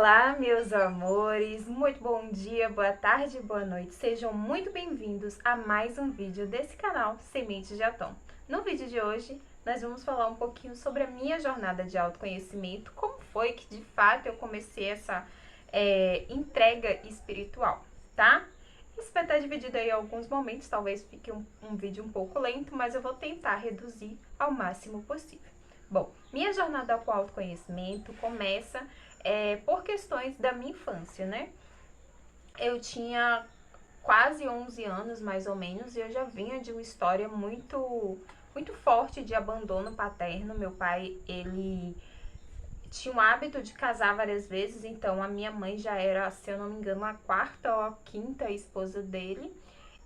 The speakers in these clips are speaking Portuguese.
Olá, meus amores, muito bom dia, boa tarde, boa noite. Sejam muito bem-vindos a mais um vídeo desse canal Sementes de Atom. No vídeo de hoje, nós vamos falar um pouquinho sobre a minha jornada de autoconhecimento, como foi que de fato eu comecei essa entrega espiritual, tá? Isso vai estar dividido aí em alguns momentos, talvez fique um vídeo um pouco lento, mas eu vou tentar reduzir ao máximo possível. Bom, minha jornada com autoconhecimento começa por questões da minha infância, né? Eu tinha quase 11 anos, mais ou menos, e eu já vinha de uma história muito forte de abandono paterno. Meu pai, ele tinha o hábito de casar várias vezes, então a minha mãe já era, se eu não me engano, a quarta ou a quinta esposa dele.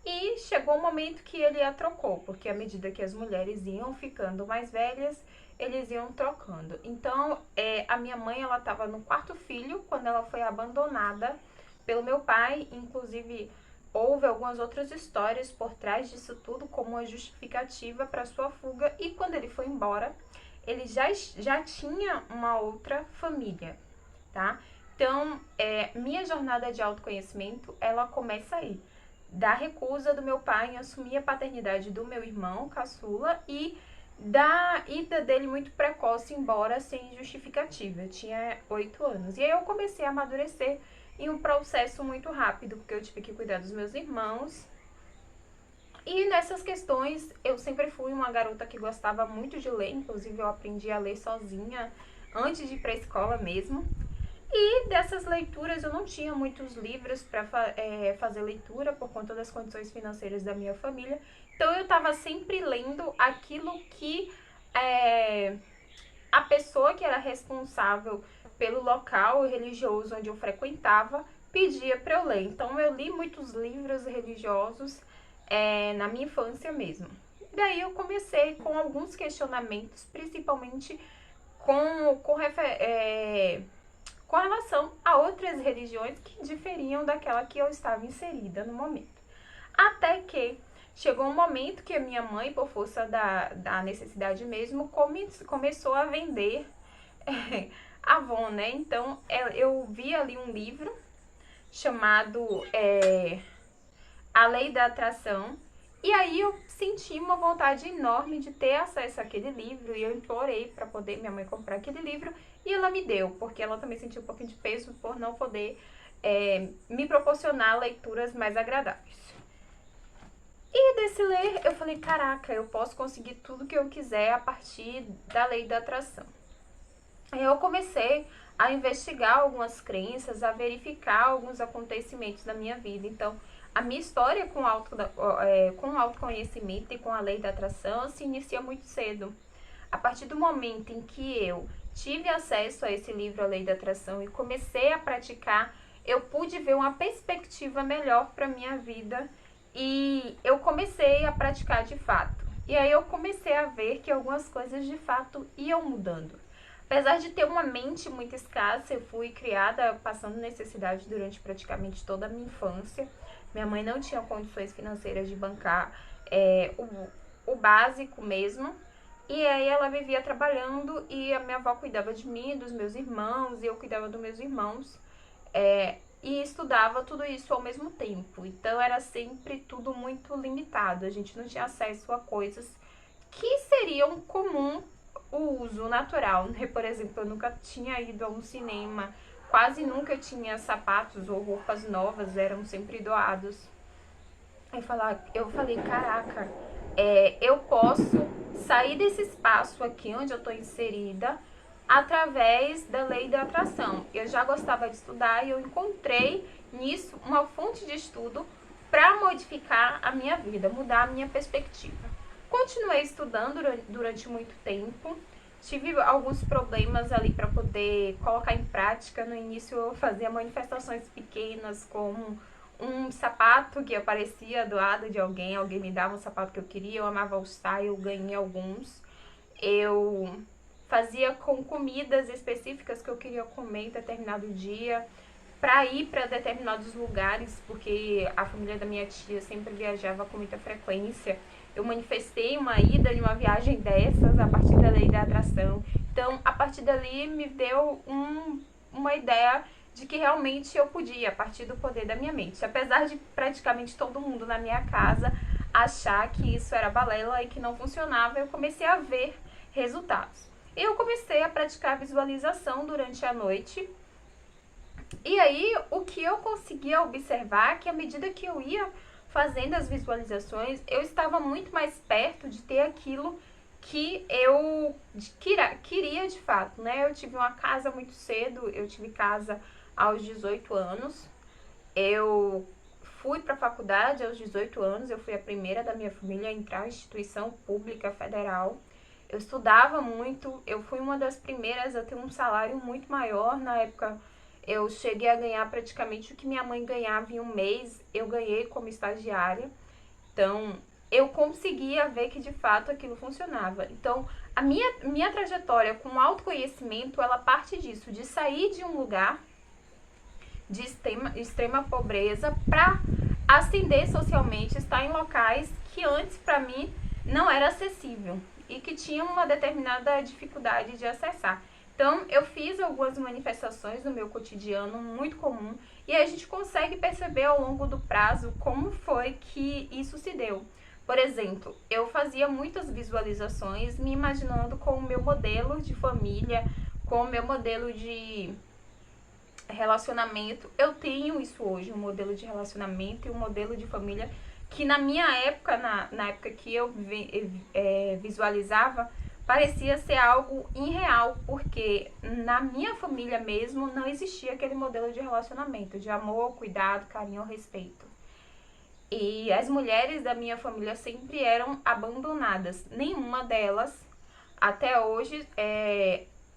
E chegou um momento que ele a trocou, porque à medida que as mulheres iam ficando mais velhas, eles iam trocando. Então, a minha mãe, ela estava no quarto filho quando ela foi abandonada pelo meu pai. Inclusive, houve algumas outras histórias por trás disso tudo, como uma justificativa para sua fuga. E quando ele foi embora, ele já tinha uma outra família, tá? Então, minha jornada de autoconhecimento, ela começa aí, da recusa do meu pai em assumir a paternidade do meu irmão, caçula, e da ida dele muito precoce embora sem justificativa. Eu tinha 8 anos. E aí eu comecei a amadurecer em um processo muito rápido, porque eu tive que cuidar dos meus irmãos. E nessas questões, eu sempre fui uma garota que gostava muito de ler, inclusive eu aprendi a ler sozinha antes de ir para a escola mesmo. E dessas leituras eu não tinha muitos livros para fazer leitura por conta das condições financeiras da minha família. Então eu estava sempre lendo aquilo que a pessoa que era responsável pelo local religioso onde eu frequentava pedia para eu ler. Então eu li muitos livros religiosos na minha infância mesmo. Daí eu comecei com alguns questionamentos, principalmente com relação a outras religiões que diferiam daquela que eu estava inserida no momento. Até que chegou um momento que a minha mãe, por força da necessidade mesmo, começou a vender Avon, né? Então eu vi ali um livro chamado A Lei da Atração. E aí eu senti uma vontade enorme de ter acesso àquele livro e eu implorei para poder minha mãe comprar aquele livro e ela me deu, porque ela também sentiu um pouquinho de peso por não poder me proporcionar leituras mais agradáveis. E desse ler eu falei, caraca, eu posso conseguir tudo que eu quiser a partir da Lei da Atração. Aí eu comecei a investigar algumas crenças, a verificar alguns acontecimentos da minha vida. Então, a minha história com o autoconhecimento e com a Lei da Atração se inicia muito cedo. A partir do momento em que eu tive acesso a esse livro, A Lei da Atração, e comecei a praticar, eu pude ver uma perspectiva melhor para a minha vida e eu comecei a praticar de fato. E aí eu comecei a ver que algumas coisas de fato iam mudando. Apesar de ter uma mente muito escassa, eu fui criada passando necessidade durante praticamente toda a minha infância. Minha mãe não tinha condições financeiras de bancar o básico mesmo. E aí ela vivia trabalhando e a minha avó cuidava de mim, dos meus irmãos, e eu cuidava dos meus irmãos. E estudava tudo isso ao mesmo tempo. Então era sempre tudo muito limitado. A gente não tinha acesso a coisas que seriam comum o uso natural, né? Por exemplo, eu nunca tinha ido a um cinema, quase nunca tinha sapatos ou roupas novas, eram sempre doados. Eu falei, caraca, eu posso sair desse espaço aqui onde eu tô inserida através da Lei da Atração. Eu já gostava de estudar e eu encontrei nisso uma fonte de estudo para modificar a minha vida, mudar a minha perspectiva. Continuei estudando durante muito tempo, tive alguns problemas ali para poder colocar em prática. No início eu fazia manifestações pequenas, como um sapato que aparecia doado de alguém me dava um sapato que eu queria, eu amava o style, eu ganhei alguns. Eu fazia com comidas específicas que eu queria comer em determinado dia, para ir para determinados lugares, porque a família da minha tia sempre viajava com muita frequência. Eu manifestei uma ida em uma viagem dessas a partir da Lei da Atração. Então, a partir dali me deu uma ideia de que realmente eu podia, a partir do poder da minha mente. Apesar de praticamente todo mundo na minha casa achar que isso era balela e que não funcionava, eu comecei a ver resultados. Eu comecei a praticar visualização durante a noite. E aí, o que eu conseguia observar é que à medida que eu ia fazendo as visualizações, eu estava muito mais perto de ter aquilo que eu queria de fato, né? Eu tive uma casa muito cedo, eu tive casa aos 18 anos. Eu fui para a faculdade aos 18 anos, eu fui a primeira da minha família a entrar em instituição pública federal. Eu estudava muito, eu fui uma das primeiras a ter um salário muito maior. Na época, eu cheguei a ganhar praticamente o que minha mãe ganhava em um mês, eu ganhei como estagiária. Então, eu conseguia ver que de fato aquilo funcionava. Então, a minha trajetória com autoconhecimento, ela parte disso, de sair de um lugar de extrema pobreza para ascender socialmente, estar em locais que antes para mim não era acessível e que tinham uma determinada dificuldade de acessar. Então, eu fiz algumas manifestações no meu cotidiano muito comum e a gente consegue perceber ao longo do prazo como foi que isso se deu. Por exemplo, eu fazia muitas visualizações me imaginando com o meu modelo de família, com o meu modelo de relacionamento. Eu tenho isso hoje, um modelo de relacionamento e um modelo de família que na minha época, na época que eu visualizava, parecia ser algo irreal, porque na minha família mesmo não existia aquele modelo de relacionamento, de amor, cuidado, carinho, respeito. E as mulheres da minha família sempre eram abandonadas. Nenhuma delas, até hoje,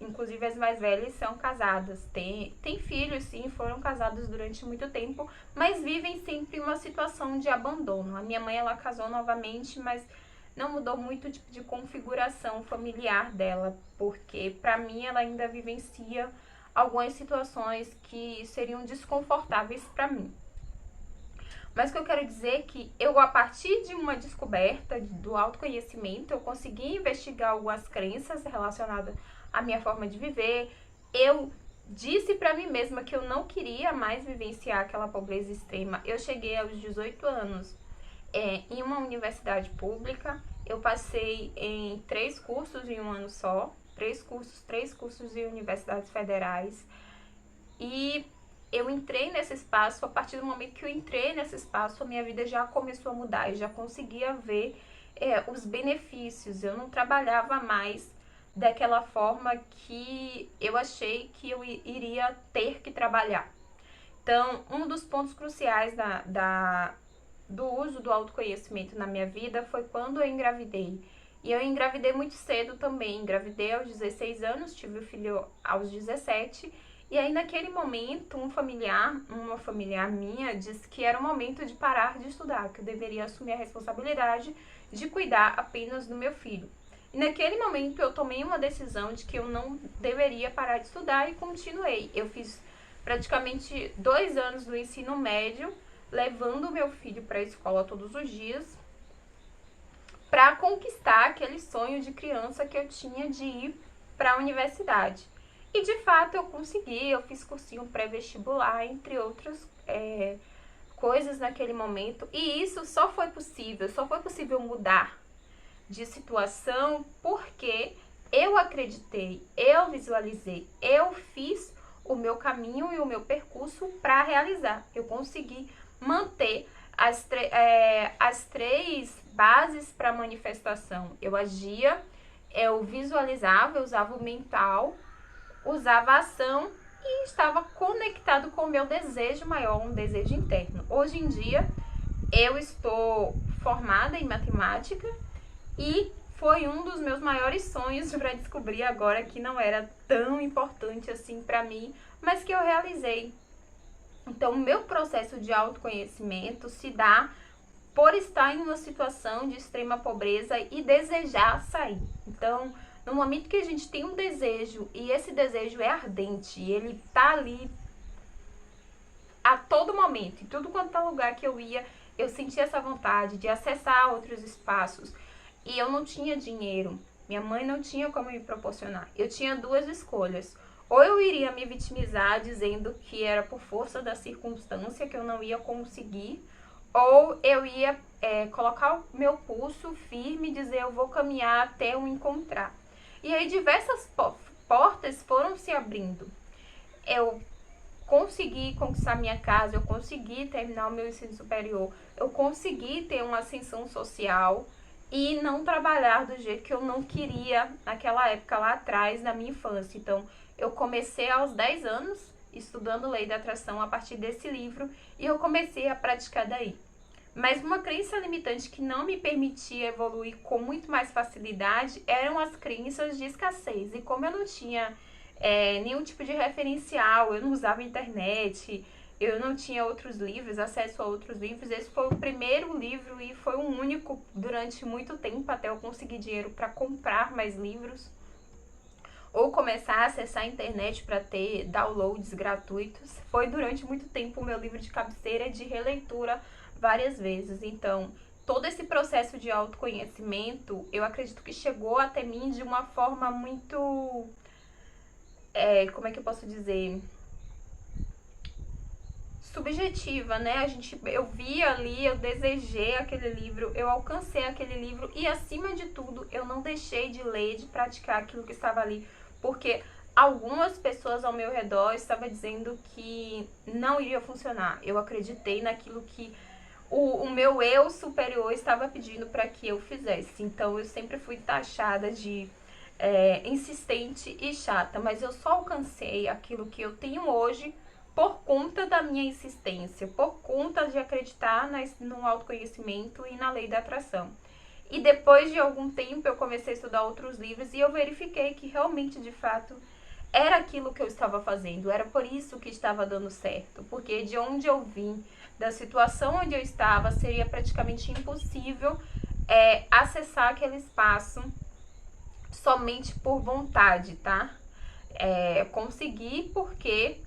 inclusive as mais velhas, são casadas. Tem filhos, sim, foram casados durante muito tempo, mas vivem sempre uma situação de abandono. A minha mãe, ela casou novamente, mas não mudou muito o tipo de configuração familiar dela, porque para mim ela ainda vivencia algumas situações que seriam desconfortáveis para mim. Mas o que eu quero dizer é que eu, a partir de uma descoberta do autoconhecimento, eu consegui investigar algumas crenças relacionadas à minha forma de viver. Eu disse para mim mesma que eu não queria mais vivenciar aquela pobreza extrema. Eu cheguei aos 18 anos em uma universidade pública. Eu passei em 3 cursos em um ano só. 3 cursos em universidades federais. E eu entrei nesse espaço. A partir do momento que eu entrei nesse espaço, a minha vida já começou a mudar. Eu já conseguia ver os benefícios. Eu não trabalhava mais daquela forma que eu achei que eu iria ter que trabalhar. Então, um dos pontos cruciais do uso do autoconhecimento na minha vida foi quando eu engravidei. E eu engravidei muito cedo também. Engravidei aos 16 anos, tive o filho aos 17. E aí, naquele momento, uma familiar minha disse que era o momento de parar de estudar, que eu deveria assumir a responsabilidade de cuidar apenas do meu filho. E naquele momento, eu tomei uma decisão de que eu não deveria parar de estudar e continuei. Eu fiz praticamente 2 anos do ensino médio, levando o meu filho para a escola todos os dias, para conquistar aquele sonho de criança que eu tinha de ir para a universidade. E de fato eu consegui, eu fiz cursinho pré-vestibular, entre outras coisas naquele momento. E isso só foi possível mudar de situação porque eu acreditei, eu visualizei, eu fiz o meu caminho e o meu percurso para realizar. Eu consegui manter as 3 bases para manifestação. Eu agia, eu visualizava, eu usava o mental, usava a ação e estava conectado com o meu desejo maior, um desejo interno. Hoje em dia, eu estou formada em matemática e foi um dos meus maiores sonhos para descobrir agora que não era tão importante assim para mim, mas que eu realizei. Então, o meu processo de autoconhecimento se dá por estar em uma situação de extrema pobreza e desejar sair. Então, no momento que a gente tem um desejo e esse desejo é ardente, e ele tá ali a todo momento, em tudo quanto é lugar que eu ia, eu sentia essa vontade de acessar outros espaços. E eu não tinha dinheiro, minha mãe não tinha como me proporcionar. Eu tinha 2 escolhas. ou eu iria me vitimizar dizendo que era por força da circunstância que eu não ia conseguir, ou eu ia colocar o meu pulso firme e dizer eu vou caminhar até eu encontrar. E aí diversas portas foram se abrindo. Eu consegui conquistar minha casa, eu consegui terminar o meu ensino superior, eu consegui ter uma ascensão social e não trabalhar do jeito que eu não queria naquela época lá atrás, na minha infância. Então, eu comecei aos 10 anos estudando Lei da Atração a partir desse livro e eu comecei a praticar daí. Mas uma crença limitante que não me permitia evoluir com muito mais facilidade eram as crenças de escassez. E como eu não tinha nenhum tipo de referencial, eu não usava internet, eu não tinha outros livros, acesso a outros livros, esse foi o primeiro livro e foi o único durante muito tempo até eu conseguir dinheiro para comprar mais livros ou começar a acessar a internet para ter downloads gratuitos. Foi durante muito tempo o meu livro de cabeceira de releitura várias vezes. Então, todo esse processo de autoconhecimento, eu acredito que chegou até mim de uma forma muito... como é que eu posso dizer? Subjetiva, né? Eu vi ali, eu desejei aquele livro, eu alcancei aquele livro e, acima de tudo, eu não deixei de ler, de praticar aquilo que estava ali, porque algumas pessoas ao meu redor estavam dizendo que não iria funcionar. Eu acreditei naquilo que o meu eu superior estava pedindo para que eu fizesse. Então, eu sempre fui taxada de insistente e chata, mas eu só alcancei aquilo que eu tenho hoje por conta da minha insistência, por conta de acreditar no autoconhecimento e na lei da atração. E depois de algum tempo eu comecei a estudar outros livros e eu verifiquei que realmente, de fato, era aquilo que eu estava fazendo, era por isso que estava dando certo, porque de onde eu vim, da situação onde eu estava, seria praticamente impossível acessar aquele espaço somente por vontade, tá? Consegui porque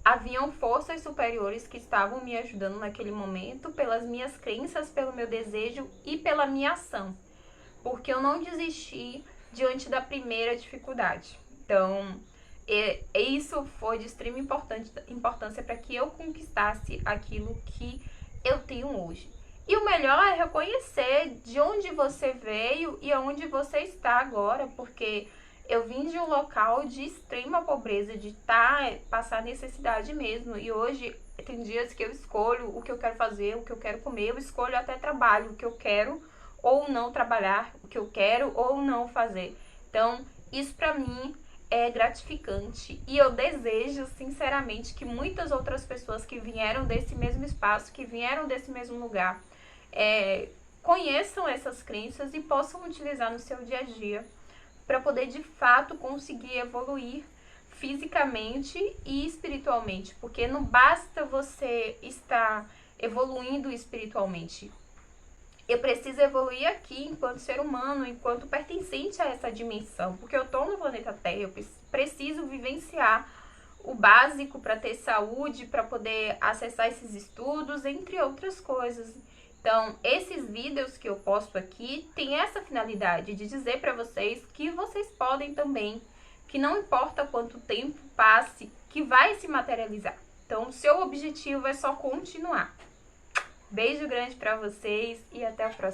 haviam forças superiores que estavam me ajudando naquele momento, pelas minhas crenças, pelo meu desejo e pela minha ação. Porque eu não desisti diante da primeira dificuldade. Então, isso foi de extrema importância para que eu conquistasse aquilo que eu tenho hoje. E o melhor é reconhecer de onde você veio e aonde você está agora, porque eu vim de um local de extrema pobreza, de passar necessidade mesmo. E hoje tem dias que eu escolho o que eu quero fazer, o que eu quero comer, eu escolho até trabalho, o que eu quero ou não trabalhar, o que eu quero ou não fazer. Então, isso pra mim é gratificante e eu desejo sinceramente que muitas outras pessoas que vieram desse mesmo espaço, que vieram desse mesmo lugar, conheçam essas crenças e possam utilizar no seu dia a dia para poder de fato conseguir evoluir fisicamente e espiritualmente, porque não basta você estar evoluindo espiritualmente. Eu preciso evoluir aqui enquanto ser humano, enquanto pertencente a essa dimensão, porque eu estou no planeta Terra, eu preciso vivenciar o básico para ter saúde, para poder acessar esses estudos, entre outras coisas. Então, esses vídeos que eu posto aqui têm essa finalidade de dizer para vocês que vocês podem também, que não importa quanto tempo passe, que vai se materializar. Então, o seu objetivo é só continuar. Beijo grande para vocês e até o próximo.